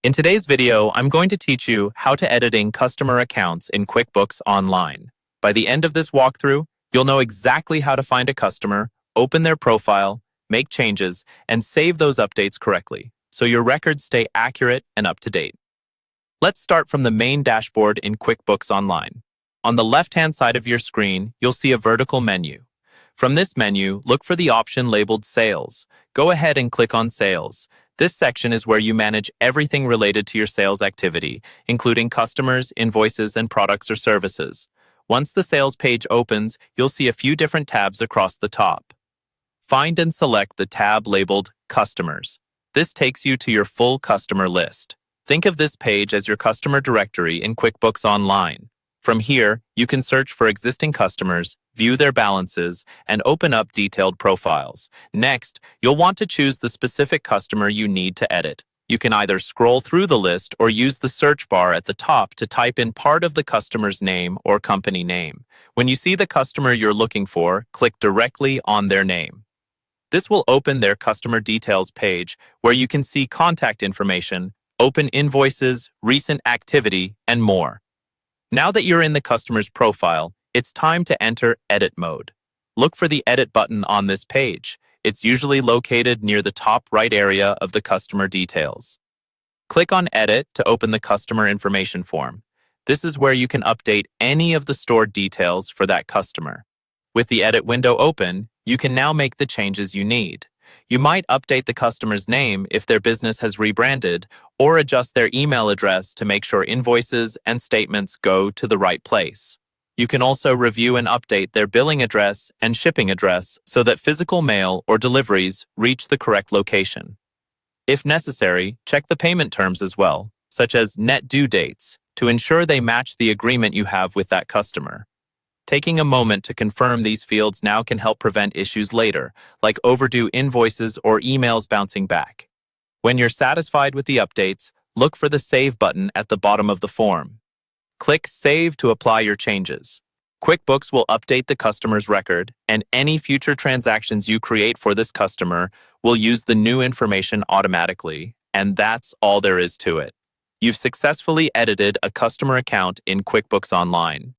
In today's video, I'm going to teach you how to editing customer accounts in QuickBooks Online. By the end of this walkthrough, you'll know exactly how to find a customer, open their profile, make changes, and save those updates correctly, so your records stay accurate and up to date. Let's start from the main dashboard in QuickBooks Online. On the left-hand side of your screen, you'll see a vertical menu. From this menu, look for the option labeled Sales. Go ahead and click on Sales. This section is where you manage everything related to your sales activity, including customers, invoices, and products or services. Once the sales page opens, you'll see a few different tabs across the top. Find and select the tab labeled Customers. This takes you to your full customer list. Think of this page as your customer directory in QuickBooks Online. From here, you can search for existing customers, view their balances, and open up detailed profiles. Next, you'll want to choose the specific customer you need to edit. You can either scroll through the list or use the search bar at the top to type in part of the customer's name or company name. When you see the customer you're looking for, click directly on their name. This will open their customer details page where you can see contact information, open invoices, recent activity, and more. Now that you're in the customer's profile, it's time to enter Edit mode. Look for the Edit button on this page. It's usually located near the top right area of the customer details. Click on Edit to open the customer information form. This is where you can update any of the stored details for that customer. With the Edit window open, you can now make the changes you need. You might update the customer's name if their business has rebranded, or adjust their email address to make sure invoices and statements go to the right place. You can also review and update their billing address and shipping address so that physical mail or deliveries reach the correct location. If necessary, check the payment terms as well, such as net due dates, to ensure they match the agreement you have with that customer. Taking a moment to confirm these fields now can help prevent issues later, like overdue invoices or emails bouncing back. When you're satisfied with the updates, look for the Save button at the bottom of the form. Click Save to apply your changes. QuickBooks will update the customer's record, and any future transactions you create for this customer will use the new information automatically, and that's all there is to it. You've successfully edited a customer account in QuickBooks Online.